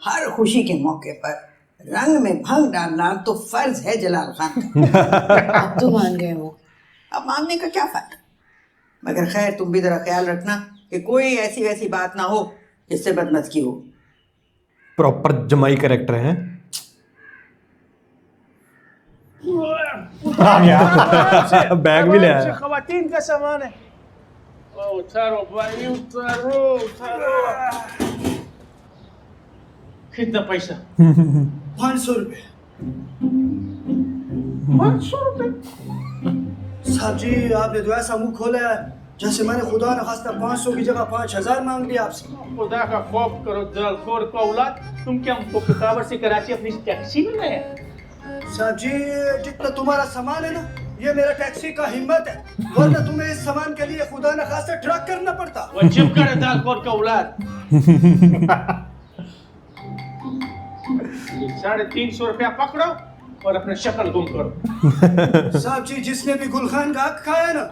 हर खुशी के मौके पर रंग में भंग डालना तो फर्ज है जलाल खान का। अब तो मान गए वो। अब मानने का क्या फायदा, मगर खैर तुम भी जरा ख्याल रखना कि कोई ऐसी वैसी बात ना हो जिससे बदमज़गी हो। प्रॉपर जमाई कैरेक्टर हैं। आ गया बैग भी ले आया। खवातीन का सामान है। उतारो भाई, उतारो उतारो। कितना पैसा? 500 रुपये। 500 रुपये? साहब जी आपने तो ऐसा मुंह खोला है जैसे मैंने खुदा न खास्ता 500 की जगह 5000 मांग लिया आपसे। खुदा का खौफ करो दलखोर को औलाद, तुम क्या हमको पिशावर से कराची अपनी टैक्सी में लाए? साहब जी जितना तुम्हारा सामान है ना, ये मेरा टैक्सी का हिम्मत है, वरना तुम्हें इस सामान के लिए खुदा न खास्ता ट्रक करना पड़ता। वो चुप कर दलखोर का औलाद। 350 रुपया पकड़ो और अपने शक्ल गुम करो। साहब जी जिसने भी गुलखान का हक खाया ना,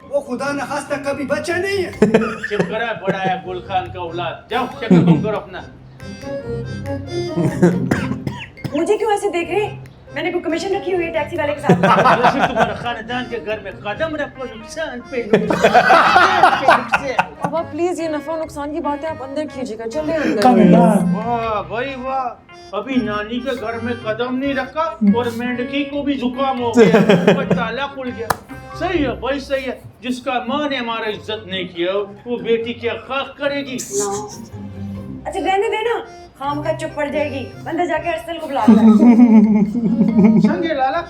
वो खुदा न खास्ता कभी बचा नहीं है। चुप करा बड़ा है गुलखान का औलाद, जाओ शक्ल गुम करो अपना। मुझे क्यों ऐसे देख रहे? मैंने कोई कमीशन रखी हुई है टैक्सी वाले के साथ? जैसे तुम्हारा खानदान के घर में कदम रखो नुकसान पे नुकसान। अब आप प्लीज ये नफा नुकसान की बातें आप अंदर कीजिएगा, चलिए अंदर। वाह भाई वाह, अभी नानी के घर में कदम नहीं रखा और मेंढकी को भी जुकाम हो गया, ताला खुल गया। सही है भाई सही है, जिसका माँ ने हमारा इज्जत नहीं किया वो बेटी क्या खाक करेगी। अच्छा रहने देना, खाम का चुप पड़ जाएगी, अंदर जाके अरसल को बुला लो। संगे लाला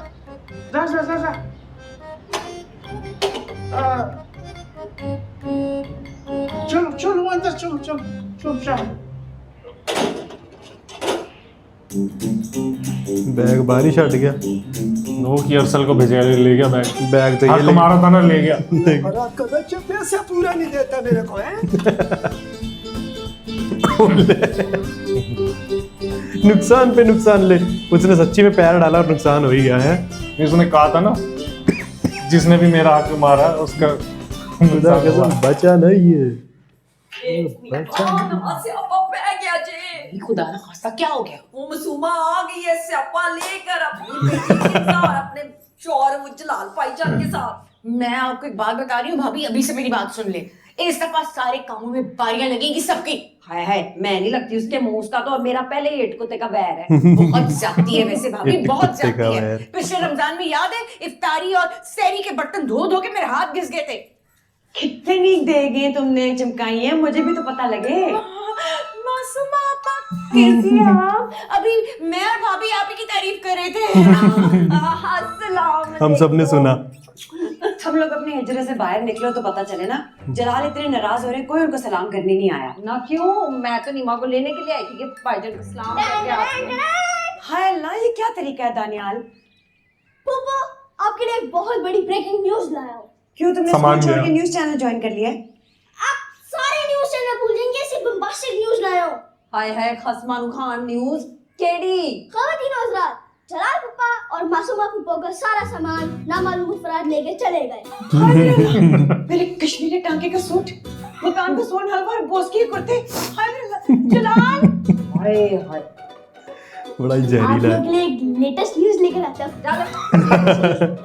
जा जा जा जा। चलो चलो अंदर चलो चलो चलो चलो। बैग बारिश हट गया। नो की अरसल को भेजा, ले गया बैग। बैग तो हाथ ये तुम्हारा था ना, ले गया। और आपका बच्चा पैसा पूरा नहीं देता मेरे को है। नुकसान पे नुकसान ले, उसने सच्ची में पैर डाला और नुकसान हो ही गया है। उसने कहा था ना, जिसने भी मेरा हाथ मारा उसका खुदा कसम बचा नहीं है। खुदा ना खास्ता क्या हो गया? वो मासूमा आ गई है स्यापा लेकर अपनी बेटी के साथ और अपने शौहर वो जलाल भाईजान के साथ। मैं आपको एक बात बता रही हूँ भाभी, अभी से मेरी बात सुन ले। इस दफा सारे कामों में बारियां लगेंगी सबकी। हाय हाय, मैं नहीं लगती उसके मुंह का, तो और मेरा पहले ही इटकुते का बैर है। बहुत ज्यादती है वैसे भाभी, बहुत इटकुते का ज्यादती है। बैर। पिछले रमजान में याद है, इफ्तारी और सहरी के बर्तन धो धो के मेरे हाथ घिस गए थे। कितनी देगे तुमने चमकाई है, मुझे भी तो पता लगे। मासूमा आपा कैसी हैं आप? अभी मैं और भाभी आप ही की तारीफ कर रहे थे। अस्सलाम हम सब ने सुना। हम लोग अपने हिजरे से बाहर निकलो तो पता चले ना। जलाल इतने नाराज हो रहे, कोई उनको सलाम करने नहीं आया ना। क्यों? मैं तो नीमा को लेने के लिए आई थी कि भाईजान को सलाम करके आती हूं। हाय अल्लाह, ये क्या तरीका है दानियाल? पापा आपके लिए एक बहुत बड़ी ब्रेकिंग न्यूज लाया हूँ। क्यों तुमने सामान स्कूल छोड़ दिया। के न्यूज़ चैनल ज्वाइन कर लिया है? आप सारे न्यूज चैनल भूल जाएंगे, सिर्फ बम्बास्टिक न्यूज लाया हूँ। हाय हाय, खसमानु खान न्यूज़ केडी? खवातीन और हज़रात, जलाल पापा और मासूमा पापा का सारा सामान नामालूम अफराद लेके चले गए। मेरे कश्मीरी टांके का सूट, मकान का सोन हलवा और बोस के कुर्ते। हाय जलाल, हाय हाय, बड़ा ही आप जहरीला लोग के लिए एक लेटेस्ट न्यूज लेकर आता हूँ।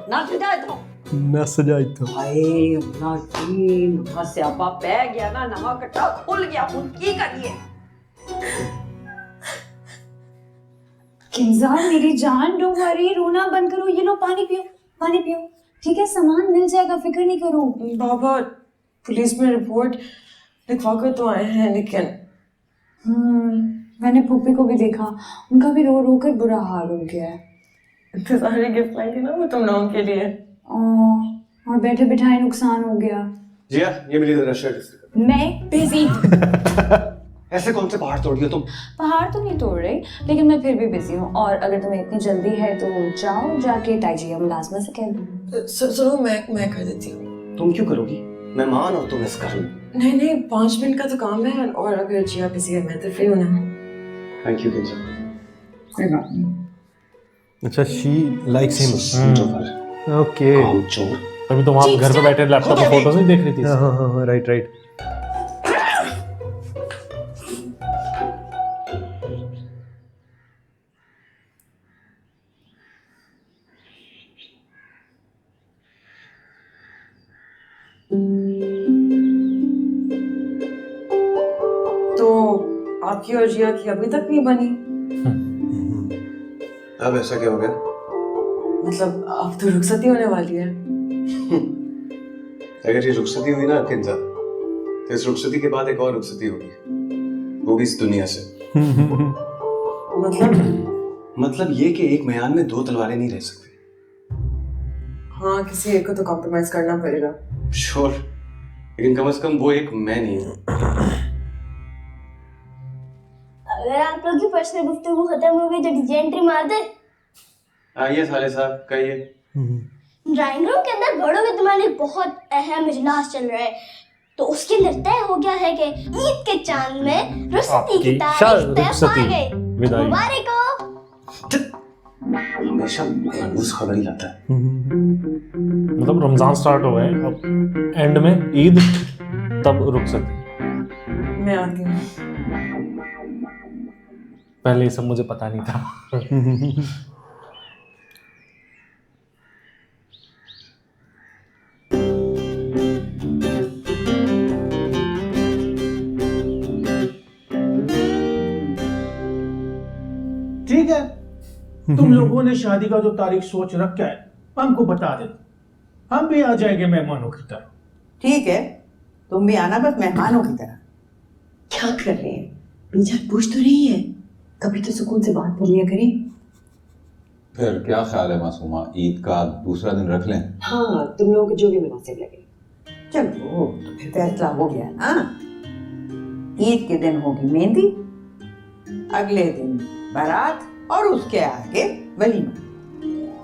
ना सजा दो। न सजाई तो। हाय अपना टीम का स्यापा पै गया ना, नवा कट्टा खुल गया, उन की करिए। किंजा मेरी जान, डोंट वरी, रोना बंद करो। ये लो पानी पियो, पानी पियो, ठीक है? सामान मिल जाएगा, फिक्र नहीं करो। बाबा पुलिस में रिपोर्ट लिखवा कर तो आए हैं, लेकिन मैंने फूफी को भी देखा, उनका भी रो रो कर बुरा हाल हो गया है। इतने सारे गिफ्ट लाए थे ना वो तुम लोगों के लिए। और बैठे बिठाए नुकसान हो गया। जिया, ये मेरी जरा शर्ट। मैं बिजी। ऐसे कौन से पहाड़ तोड़ दिए तुम? पहाड़ तो नहीं तोड़ रही, लेकिन मैं फिर भी बिजी हूँ। और अगर तुम्हें इतनी जल्दी है तो जाओ, जाके ताइजिया मुलाजमा से कह दो। सुनो मैं कर देती हूँ। तुम क्यों करोगी? मैं मान और तुम इस कर लो। नहीं 5 मिनट का तो काम है, और अगर जिया बिजी है मैं तो फ्री हूँ ना। Thank you Kinza. कोई बात नहीं। अच्छा, शी लाइक्स हिम। ओके। काम चोर। तभी तो वहाँ घर पे बैठे लैपटॉप पे फोटोज नहीं देख रही थी। हाँ, राइट। तो आपकी और जिया की अभी तक नहीं बनी? अब ऐसा क्या हो गया? मतलब अब तो रुखसती होने वाली है। अगर ये रुखसती हुई ना किंजा, तो इस रुखसती के बाद एक और रुखसती होगी, वो भी इस दुनिया से। मतलब ये कि एक म्यान में दो तलवारें नहीं रह सकती। हाँ, किसी एक को तो कॉम्प्रोमाइज करना पड़ेगा। श्योर, लेकिन कम से कम वो एक मैं नहीं हूँ। अगर आप लोग की पर्सनल गुफ्तगू खत्म हो गई तो डीजे एंट्री मार दे। आइए साले साहब, कहिए। ड्राइंग रूम के अंदर बड़ों के तुम्हारे बहुत अहम इजलास चल रहा है, तो उसके अंदर तय हो गया है कि ईद के चांद में रुखसती की तारीख तय पा गई। मुबारक हो। हमेशा मनहूस खबर ही लाता है। मतलब रमजान स्टार्ट हो गए, अब एंड में ईद, तब रुखसती। मैं आती हूँ। पहले ये सब मुझे पता नहीं था। ठीक है, तुम लोगों ने शादी का जो तारीख सोच रखा है हमको बता देना, हम भी आ जाएंगे मेहमानों की तरह। ठीक है, तुम भी आना, बस मेहमानों की तरह। क्या कर रहे हैं? बीजा पूछ तो रही है, कभी तो सुकून से बात कर लिया करें। फिर क्या ख्याल है मासूमा, ईद का दूसरा दिन रख लें? हाँ, तुम लोगों को जो भी मुनासिब लगे। चलो, तो फिर फैसला हो गया ना। ईद के दिन होगी मेहंदी, अगले दिन बारात और उसके आगे वलीमा।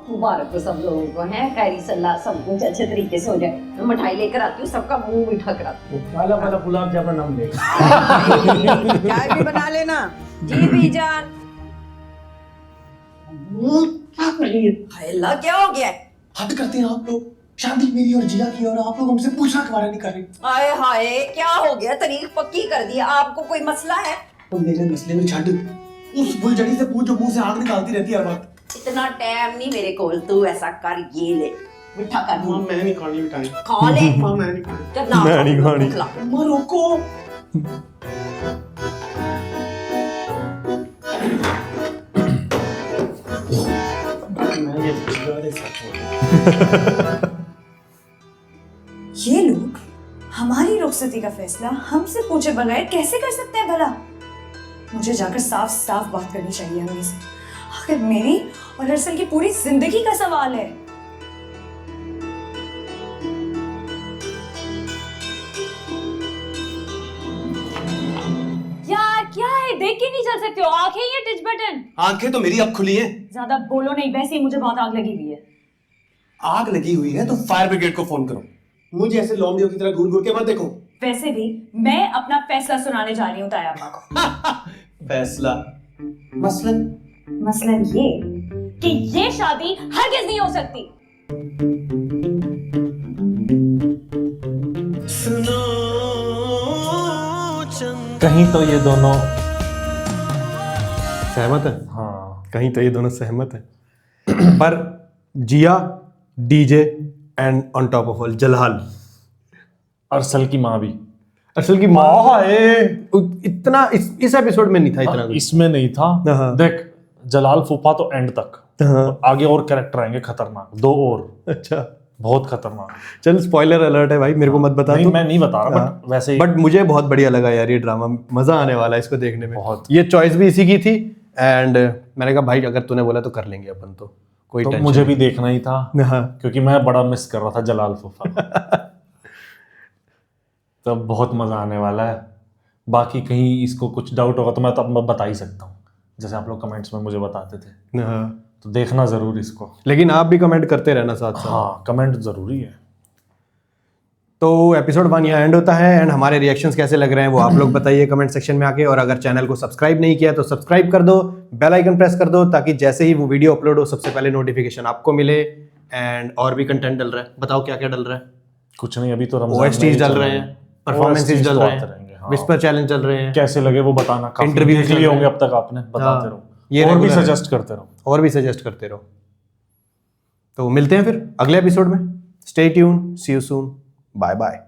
मुबारक हो सब लोगों को, है खैरी सल्ला, सब कुछ अच्छे तरीके से हो जाए। मैं मिठाई लेकर आती हूँ, सबका मुंह मीठा कराती हूँ। वाला वाला गुलाब जामुन हम ले। चाय भी बना लेना। जी बीजान। क्या कर रही है? हाय अल्लाह, क्या हो गया? हद करते हैं आप लोग। शादी मेरी और जिया की, और आप लोग हमसे पूछना के बारे नहीं कर रहे। हाय हाय, क्या हो गया? तारीख पक्की कर दी। आपको कोई मसला है? तो मेरे मसले में छड़ उस बुलजड़ी से पूछ जो मुंह से आग निकालती रहती है हर वक्त। इतना टाइम नहीं मेरे कोल, तू ऐसा कर, ये ले मिठा कर। मां मैं नहीं खानी मिठाई। खा ले। मां मैं नहीं खानी। कितना मैं नहीं खानी। मां रोको। मैं ये बिगाड़े ये लोग हमारी रुखसती का फैसला हमसे पूछे बगैर कैसे कर सकते हैं भला? मुझे जाकर साफ साफ बात करनी चाहिए अम्मी से। आखिर मेरी और अरसल की पूरी जिंदगी का सवाल है। यार क्या है, देख के नहीं चल सकते हो? आंखें या टच बटन? आंखें तो मेरी अब खुली हैं। ज्यादा बोलो नहीं, वैसे ही मुझे बहुत आग लगी हुई है। आग लगी हुई है तो फायर ब्रिगेड को फोन करो। मुझे ऐसे लोमड़ियों की तरह घूर घूर के मत देखो। वैसे भी मैं अपना फैसला सुनाने जा रही हूँ ताया अम्मा को। फैसला मसलन मसलन ये कि ये शादी हरगिज नहीं हो सकती। कहीं तो ये दोनों सहमत है। हाँ, कहीं तो ये दोनों सहमत है। पर Jiya, DJ and on top of all Jalal, Arsal की माँ भी। असल की माँ है। इतना इस एपिसोड में नहीं था इतना कुछ। इसमें नहीं था। हाँ। देख, जलाल फूफा तो एंड तक, हाँ। आगे और कैरेक्टर आएंगे खतरनाक, दो और। अच्छा, बहुत खतरनाक। चल स्पॉइलर अलर्ट है भाई, मेरे को मत बता। नहीं, तू। मैं नहीं बता रहा, हाँ। बट वैसे ही बट मुझे बहुत बढ़िया लगा यार ये ड्रामा, मजा आने वाला है इसको देखने में। बहुत। ये चॉइस भी इसी की थी एंड मैंने कहा भाई अगर तूने बोला तो कर लेंगे अपन, तो कोई तो टेंशन मुझे भी देखना ही था। हाँ। क्योंकि मैं बड़ा मिस कर रहा था जलाल फूफा को। तब बहुत मजा आने वाला है। बाकी कहीं इसको कुछ डाउट होगा तो मैं तो अब बता ही सकता हूँ, जैसे आप लोग कमेंट्स में मुझे बताते थे। हाँ। तो देखना जरूर इसको। लेकिन आप भी कमेंट करते रहना साथ साथ। हाँ, कमेंट जरूरी है। तो एपिसोड 1 यहाँ एंड होता है एंड हमारे रिएक्शंस कैसे लग रहे हैं वो आप लोग बताइए कमेंट सेक्शन में आके। और अगर चैनल को सब्सक्राइब नहीं किया तो सब्सक्राइब कर दो, बेल आइकन प्रेस कर दो, ताकि जैसे ही वो वीडियो अपलोड हो सबसे पहले नोटिफिकेशन आपको मिले। एंड और भी कंटेंट डल रहा है, बताओ क्या क्या डल रहा है? कुछ नहीं, अभी तो रमजान OSTs डल रहे हैं, परफॉर्मेंसेस डल रहे हैं, विस्पर चैलेंज चल रहे हैं। कैसे लगे वो बताना। काफी इंटरव्यू देख लिए होंगे अब तक आपने, बताते रहो। ये और भी regular है। सजेस्ट करते रहो। और भी सजेस्ट करते रहो। तो मिलते हैं फिर अगले एपिसोड में। Stay tuned, see you soon, bye bye.